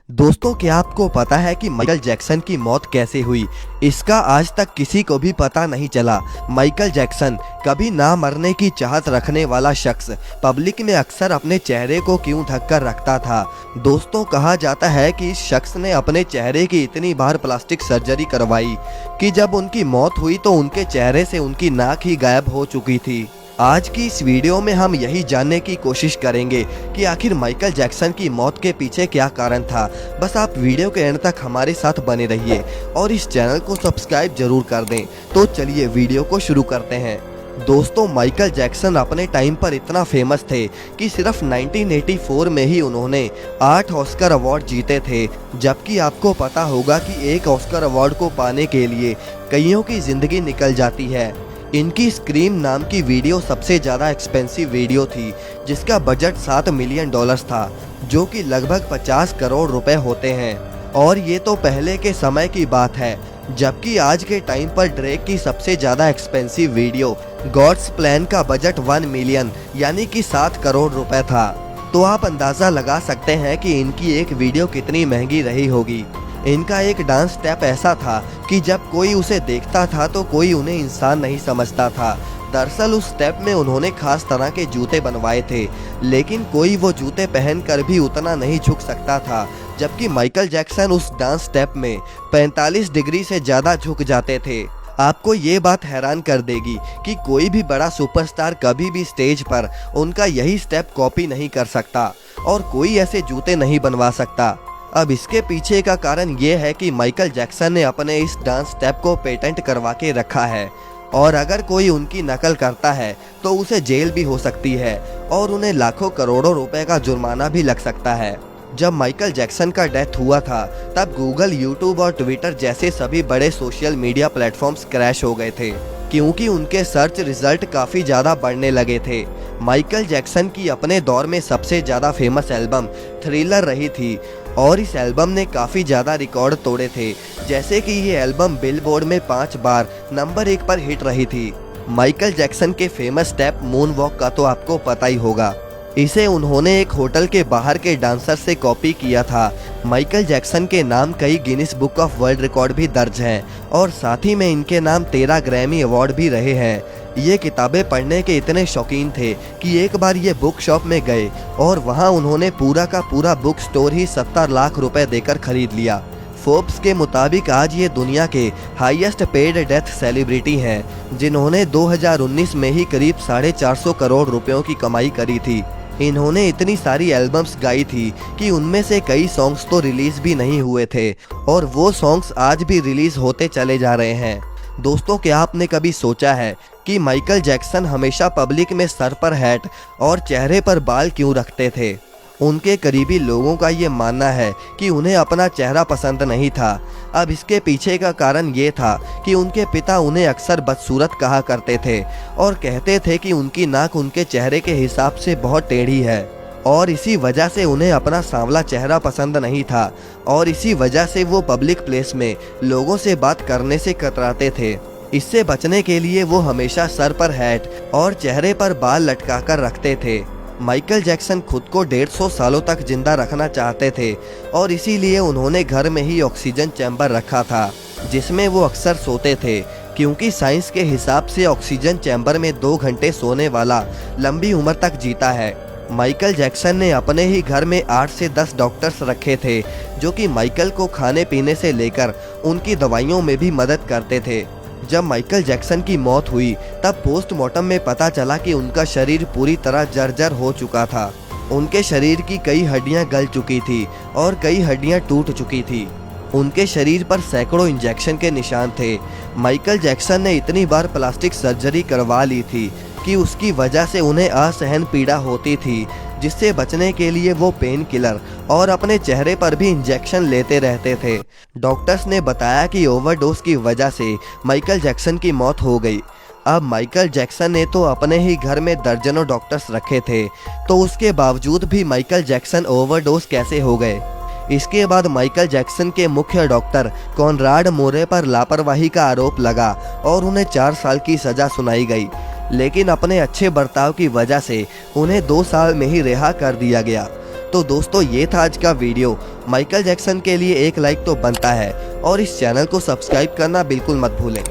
दोस्तों, क्या आपको पता है कि माइकल जैक्सन की मौत कैसे हुई? इसका आज तक किसी को भी पता नहीं चला। माइकल जैक्सन, कभी ना मरने की चाहत रखने वाला शख्स, पब्लिक में अक्सर अपने चेहरे को क्यों ढक कर रखता था? दोस्तों, कहा जाता है कि इस शख्स ने अपने चेहरे की इतनी बार प्लास्टिक सर्जरी करवाई कि जब उनकी मौत हुई तो उनके चेहरे से उनकी नाक ही गायब हो चुकी थी। आज की इस वीडियो में हम यही जानने की कोशिश करेंगे कि आखिर माइकल जैक्सन की मौत के पीछे क्या कारण था। बस आप वीडियो के एंड तक हमारे साथ बने रहिए और इस चैनल को सब्सक्राइब जरूर कर दें। तो चलिए वीडियो को शुरू करते हैं। दोस्तों, माइकल जैक्सन अपने टाइम पर इतना फेमस थे कि सिर्फ 1984 में ही उन्होंने 8 ऑस्कर अवार्ड जीते थे, जबकि आपको पता होगा कि एक ऑस्कर अवार्ड को पाने के लिए कईयों की जिंदगी निकल जाती है। इनकी स्क्रीम नाम की वीडियो सबसे ज़्यादा एक्सपेंसिव वीडियो थी, जिसका बजट $7 मिलियन था, जो कि लगभग 50 करोड़ रुपए होते हैं। और ये तो पहले के समय की बात है, जबकि आज के टाइम पर ड्रेक की सबसे ज़्यादा एक्सपेंसिव वीडियो गॉड्स प्लान का बजट 1 मिलियन यानी कि 7 करोड़ रुपए था। तो आप अंदाज़ा लगा सकते हैं कि इनकी एक वीडियो कितनी महंगी रही होगी। इनका एक डांस स्टेप ऐसा था कि जब कोई उसे देखता था तो कोई उन्हें इंसान नहीं समझता था। दरअसल उस स्टेप में उन्होंने खास तरह के जूते बनवाए थे, लेकिन कोई वो जूते पहनकर भी उतना नहीं झुक सकता था, जबकि माइकल जैक्सन उस डांस स्टेप में 45 डिग्री से ज़्यादा झुक जाते थे। आपको ये बात हैरान कर देगी कि कोई भी बड़ा सुपरस्टार कभी भी स्टेज पर उनका यही स्टेप कॉपी नहीं कर सकता और कोई ऐसे जूते नहीं बनवा सकता। अब इसके पीछे का कारण ये है कि माइकल जैक्सन ने अपने इस डांस स्टेप को पेटेंट करवा के रखा है, और अगर कोई उनकी नकल करता है तो उसे जेल भी हो सकती है और उन्हें लाखों करोड़ों रुपए का जुर्माना भी लग सकता है। जब माइकल जैक्सन का डेथ हुआ था तब गूगल, यूट्यूब और ट्विटर जैसे सभी बड़े सोशल मीडिया प्लेटफॉर्म्स क्रैश हो गए थे, क्योंकि उनके सर्च रिजल्ट काफ़ी ज़्यादा बढ़ने लगे थे। माइकल जैक्सन की अपने दौर में सबसे ज़्यादा फेमस एल्बम थ्रिलर रही थी और इस एल्बम ने काफ़ी ज़्यादा रिकॉर्ड तोड़े थे, जैसे कि ये एल्बम बिलबोर्ड में 5 बार नंबर 1 पर हिट रही थी। माइकल जैक्सन के फेमस स्टेप मून वॉक का तो आपको पता ही होगा। इसे उन्होंने एक होटल के बाहर के डांसर से कॉपी किया था। माइकल जैक्सन के नाम कई Guinness book of world record भी दर्ज हैं और साथ ही में इनके नाम 13 ग्रैमी अवार्ड भी रहे हैं। ये किताबें पढ़ने के इतने शौकीन थे कि एक बार ये बुक शॉप में गए और वहाँ उन्होंने पूरा का पूरा बुक स्टोर ही 70 लाख रुपए देकर खरीद लिया। फोर्ब्स के मुताबिक आज ये दुनिया के हाईएस्ट पेड डेथ सेलिब्रिटी हैं, जिन्होंने 2019 में ही करीब 450 करोड़ रुपयों की कमाई करी थी। इन्होंने इतनी सारी एल्बम्स गाई थी कि उनमें से कई सॉन्ग्स तो रिलीज भी नहीं हुए थे और वो सॉन्ग्स आज भी रिलीज होते चले जा रहे हैं। दोस्तों, क्या आपने कभी सोचा है कि माइकल जैक्सन हमेशा पब्लिक में सर पर हैट और चेहरे पर बाल क्यों रखते थे? उनके करीबी लोगों का ये मानना है कि उन्हें अपना चेहरा पसंद नहीं था। अब इसके पीछे का कारण ये था कि उनके पिता उन्हें अक्सर बदसूरत कहा करते थे और कहते थे कि उनकी नाक उनके चेहरे के हिसाब से बहुत टेढ़ी है और इसी वजह से उन्हें अपना सांवला चेहरा पसंद नहीं था और इसी वजह से वो पब्लिक प्लेस में लोगों से बात करने से कतराते थे। इससे बचने के लिए वो हमेशा सर पर हैट और चेहरे पर बाल लटका कर रखते थे। माइकल जैक्सन खुद को 150 सालों तक जिंदा रखना चाहते थे और इसीलिए उन्होंने घर में ही ऑक्सीजन चैम्बर रखा था, जिसमें वो अक्सर सोते थे, क्योंकि साइंस के हिसाब से ऑक्सीजन चैम्बर में 2 घंटे सोने वाला लंबी उम्र तक जीता है। माइकल जैक्सन ने अपने ही घर में 8 से 10 डॉक्टर्स रखे थे, जो कि माइकल को खाने पीने से लेकर उनकी दवाइयों में भी मदद करते थे। जब माइकल जैक्सन की मौत हुई तब पोस्टमार्टम में पता चला कि उनका शरीर पूरी तरह जर्जर हो चुका था। उनके शरीर की कई हड्डियां गल चुकी थी और कई हड्डियां टूट चुकी थी। उनके शरीर पर सैकड़ों इंजेक्शन के निशान थे। माइकल जैक्सन ने इतनी बार प्लास्टिक सर्जरी करवा ली थी कि उसकी वजह से उन्हें असहन पीड़ा होती थी, जिससे बचने के लिए वो पेन किलर और अपने चेहरे पर भी इंजेक्शन लेते रहते थे। डॉक्टर्स ने बताया कि ओवरडोज की वजह से माइकल जैक्सन की मौत हो गई। अब माइकल जैक्सन ने तो अपने ही घर में दर्जनों डॉक्टर्स रखे थे, तो उसके बावजूद भी माइकल जैक्सन ओवरडोज कैसे हो गए? इसके बाद माइकल जैक्सन के मुख्य डॉक्टर कॉनराड मोरे पर लापरवाही का आरोप लगा और उन्हें 4 साल की सजा सुनाई गई, लेकिन अपने अच्छे बर्ताव की वजह से उन्हें 2 साल में ही रिहा कर दिया गया। तो दोस्तों ये था आज का वीडियो। माइकल जैक्सन के लिए एक लाइक तो बनता है और इस चैनल को सब्सक्राइब करना बिल्कुल मत भूलें।